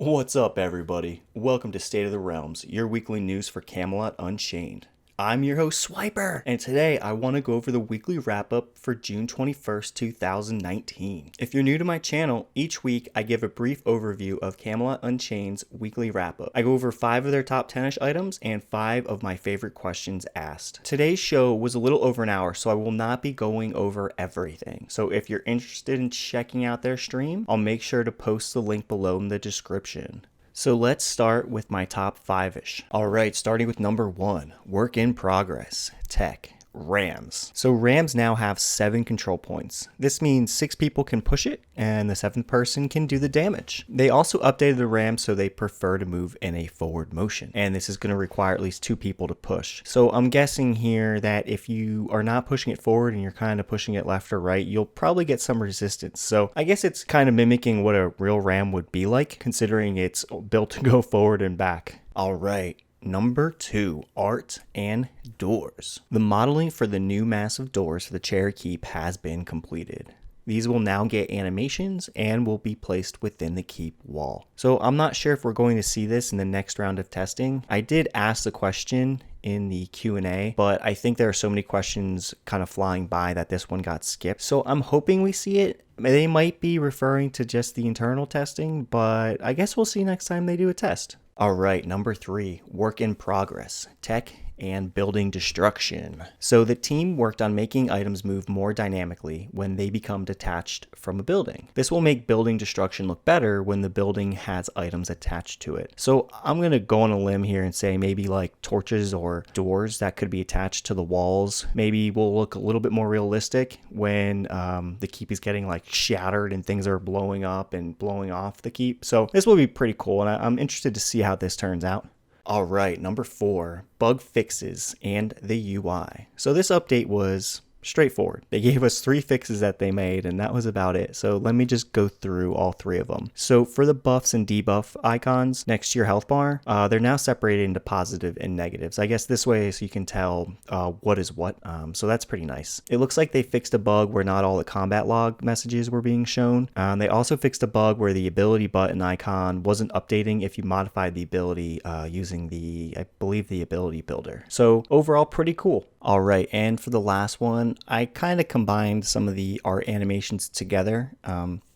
What's up, everybody? Welcome to State of the Realms, your weekly news for Camelot Unchained. I'm your host, Swiper, and today I want to go over the weekly wrap-up for June 21st, 2019. If you're new to my channel, each week I give a brief overview of Camelot Unchained's weekly wrap-up. I go over 5 of their top 10-ish items and 5 of my favorite questions asked. Today's show was a little over an hour, so I will not be going over everything. So if you're interested in checking out their stream, I'll make sure to post the link below in the description. So let's start with my top 5-ish. Alright, starting with number 1, work in progress, tech. Rams. So Rams now have 7 control points. This means 6 people can push it and the 7th person can do the damage. They also updated the Rams so they prefer to move in a forward motion, and this is going to require at least 2 people to push. So I'm guessing here that if you are not pushing it forward and you're kind of pushing it left or right, you'll probably get some resistance. So I guess it's kind of mimicking what a real Ram would be like, considering it's built to go forward and back. Alright. Number 2, art and doors. The modeling for the new massive doors for the Cherry Keep has been completed. These will now get animations and will be placed within the keep wall. So I'm not sure if we're going to see this in the next round of testing. I did ask the question in the Q&A, but I think there are so many questions kind of flying by that this one got skipped. So I'm hoping we see it. They might be referring to just the internal testing, but I guess we'll see next time they do a test. Alright, number 3, work in progress, tech and building destruction. So the team worked on making items move more dynamically when they become detached from a building. This will make building destruction look better when the building has items attached to it. So I'm going to go on a limb here and say maybe like torches or doors that could be attached to the walls. Maybe will look a little bit more realistic when the keep is getting like shattered and things are blowing up and blowing off the keep. So this will be pretty cool, and I'm interested to see how this turns out. Alright, number 4, bug fixes and the UI. So this update was straightforward. They gave us 3 fixes that they made, and that was about it. So let me just go through all 3 of them. So for the buffs and debuff icons next to your health bar, they're now separated into positive and negatives. I guess this way so you can tell what is what. So that's pretty nice. It looks like they fixed a bug where not all the combat log messages were being shown. They also fixed a bug where the ability button icon wasn't updating if you modified the ability using I believe the ability builder. So overall, pretty cool. Alright, and for the last one, I kind of combined some of the art animations together.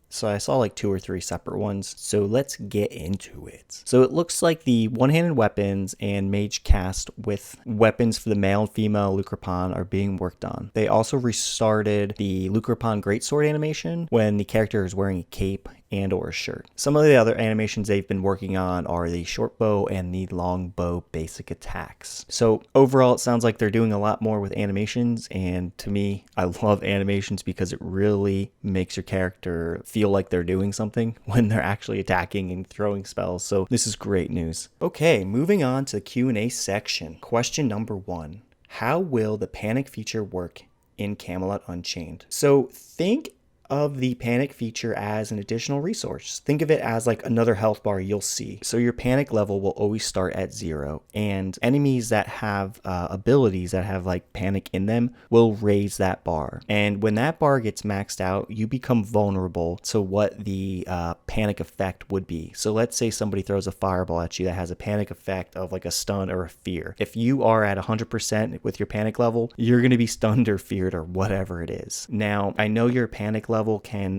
So I saw like 2 or 3 separate ones. So let's get into it. So it looks like the one-handed weapons and mage cast with weapons for the male and female Lucropon are being worked on. They also restarted the Lucropon greatsword animation when the character is wearing a cape and or a shirt. Some of the other animations they've been working on are the short bow and the long bow basic attacks. So overall, it sounds like they're doing a lot more with animations, and to me, I love animations because it really makes your character feel like they're doing something when they're actually attacking and throwing spells. So this is great news. Okay, moving on to the Q&A section. Question number 1. How will the panic feature work in Camelot Unchained? So think of the panic feature as an additional resource. Think of it as like another health bar you'll see. So your panic level will always start at 0, and enemies that have abilities that have like panic in them will raise that bar. And when that bar gets maxed out, you become vulnerable to what the panic effect would be. So let's say somebody throws a fireball at you that has a panic effect of like a stun or a fear. If you are at 100% with your panic level, you're going to be stunned or feared or whatever it is. Now, I know your panic level can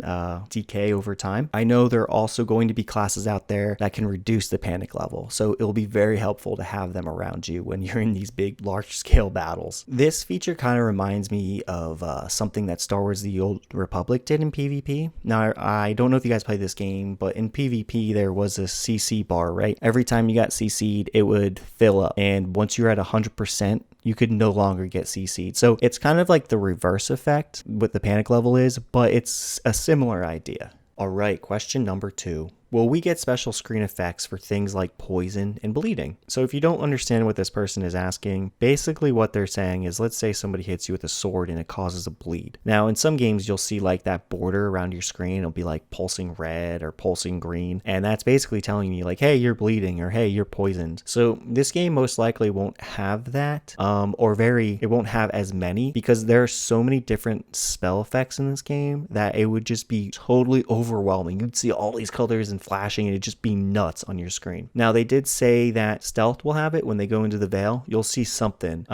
decay over time. I know there are also going to be classes out there that can reduce the panic level, so it'll be very helpful to have them around you when you're in these big large scale battles. This feature kind of reminds me of something that Star Wars The Old Republic did in PvP. Now I don't know if you guys play this game, but in PvP there was a CC bar, right? Every time you got CC'd it would fill up, and once you're at 100% you could no longer get CC'd. So it's kind of like the reverse effect what the panic level is, but it's a similar idea. Alright, question number 2. Will we get special screen effects for things like poison and bleeding? So if you don't understand what this person is asking, basically what they're saying is, let's say somebody hits you with a sword and it causes a bleed. Now in some games you'll see like that border around your screen, it'll be like pulsing red or pulsing green, and that's basically telling you like, hey, you're bleeding, or hey, you're poisoned. So this game most likely won't have that, it won't have as many, because there are so many different spell effects in this game that it would just be totally overwhelming. You'd see all these colors and flashing, and it'd just be nuts on your screen. Now, they did say that stealth will have it when they go into the Veil. You'll see something,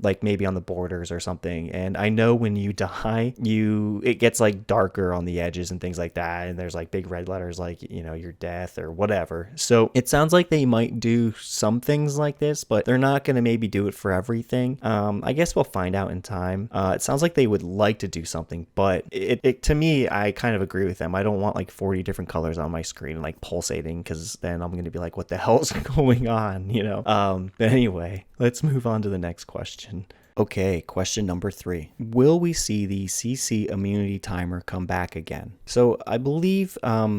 like maybe on the borders or something. And I know when you die, it gets like darker on the edges and things like that. And there's like big red letters like, your death or whatever. So it sounds like they might do some things like this, but they're not going to maybe do it for everything. I guess we'll find out in time. It sounds like they would like to do something, but it to me, I kind of agree with them. I don't want like 40 different colors on my screen like pulsating, because then I'm going to be like, what the hell's going on, But anyway, let's move on to the next question. Okay, question number 3. Will we see the CC immunity timer come back again? So I believe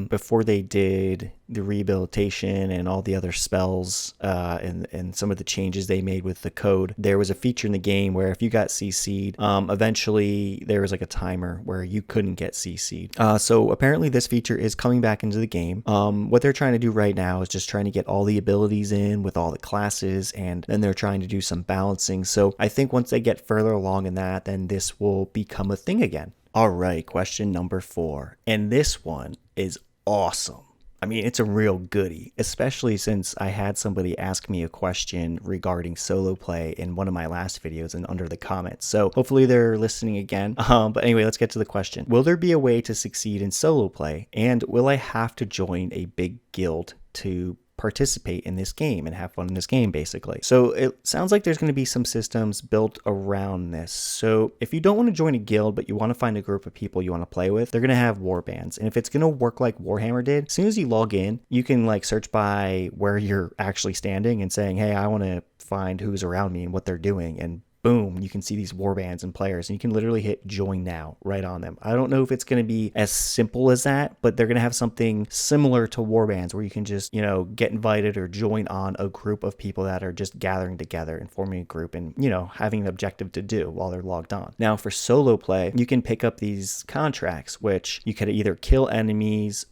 before they did the rehabilitation and all the other spells and some of the changes they made with the code, there was a feature in the game where if you got CC'd, eventually there was like a timer where you couldn't get CC'd. So apparently this feature is coming back into the game. What they're trying to do right now is just trying to get all the abilities in with all the classes, and then they're trying to do some balancing. So I think once they get further along in that, then this will become a thing again. All right, question number 4. And this one is awesome. I mean, it's a real goodie, especially since I had somebody ask me a question regarding solo play in one of my last videos and under the comments. So hopefully they're listening again. But anyway, let's get to the question. Will there be a way to succeed in solo play? And will I have to join a big guild to participate in this game and have fun in this game, basically? So it sounds like there's going to be some systems built around this. So if you don't want to join a guild, but you want to find a group of people you want to play with, they're going to have warbands. And if it's going to work like Warhammer did, as soon as you log in, you can like search by where you're actually standing and saying, hey, I want to find who's around me and what they're doing, and boom, you can see these warbands and players, and you can literally hit join now right on them. I don't know if it's going to be as simple as that, but they're going to have something similar to warbands where you can just, get invited or join on a group of people that are just gathering together and forming a group and, having an objective to do while they're logged on. Now for solo play, you can pick up these contracts, which you could either kill enemies,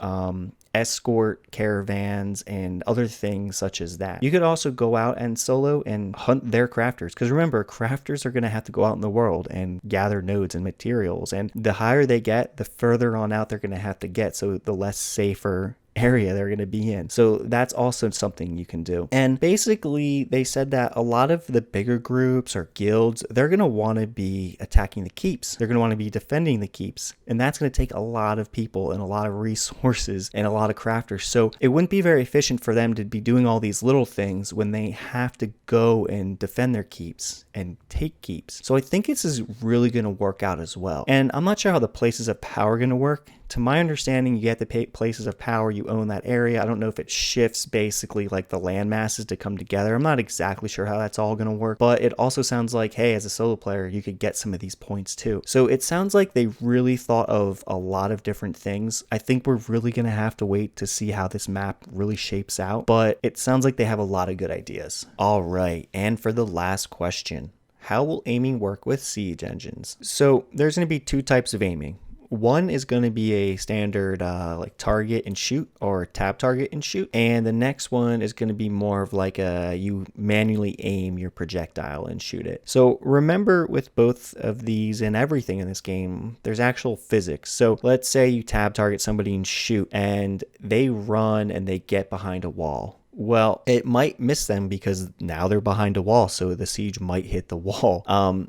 escort caravans, and other things such as that. You could also go out and solo and hunt their crafters, because remember, crafters are going to have to go out in the world and gather nodes and materials, and the higher they get, the further on out they're going to have to get, so the less safer area they're going to be in. So that's also something you can do. And basically they said that a lot of the bigger groups or guilds, they're going to want to be attacking the keeps. They're going to want to be defending the keeps. And that's going to take a lot of people and a lot of resources and a lot of crafters. So it wouldn't be very efficient for them to be doing all these little things when they have to go and defend their keeps and take keeps. So I think this is really going to work out as well. And I'm not sure how the places of power are going to work. To my understanding, you get the places of power, you own that area. I don't know if it shifts basically like the land masses to come together. I'm not exactly sure how that's all going to work, but it also sounds like, hey, as a solo player, you could get some of these points too. So it sounds like they really thought of a lot of different things. I think we're really going to have to wait to see how this map really shapes out, but it sounds like they have a lot of good ideas. All right, and for the last question, how will aiming work with siege engines? So there's going to be 2 types of aiming. One is going to be a standard like target and shoot, or tab target and shoot. And the next one is going to be more of like you manually aim your projectile and shoot it. So remember, with both of these and everything in this game, there's actual physics. So let's say you tab target somebody and shoot, and they run and they get behind a wall. Well, it might miss them because now they're behind a wall, so the siege might hit the wall.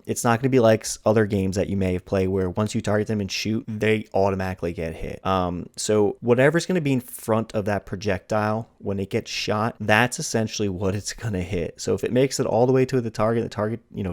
It's not going to be like other games that you may have played where once you target them and shoot, they automatically get hit. So whatever's going to be in front of that projectile when it gets shot, that's essentially what it's going to hit. So if it makes it all the way to the target,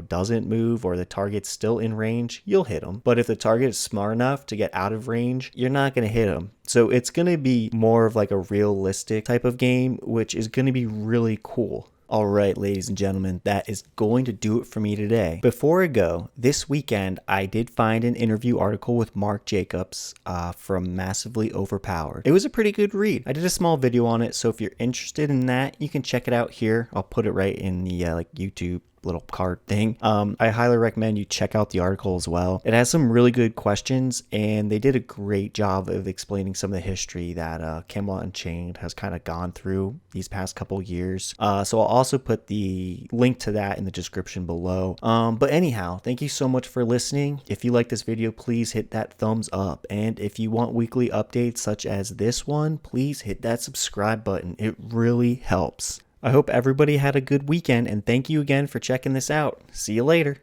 doesn't move, or the target's still in range, you'll hit them. But if the target is smart enough to get out of range, you're not going to hit them. So it's going to be more of like a realistic type of game, which is going to be really cool. All right, ladies and gentlemen, that is going to do it for me today. Before I go, this weekend, I did find an interview article with Mark Jacobs from Massively Overpowered. It was a pretty good read. I did a small video on it, so if you're interested in that, you can check it out here. I'll put it right in the YouTube little card thing. I highly recommend you check out the article as well. It has some really good questions, and they did a great job of explaining some of the history that Camelot Unchained has kind of gone through these past couple years. So I'll also put the link to that in the description below. But anyhow, thank you so much for listening. If you like this video, please hit that thumbs up. And if you want weekly updates such as this one, please hit that subscribe button. It really helps. I hope everybody had a good weekend, and thank you again for checking this out. See you later.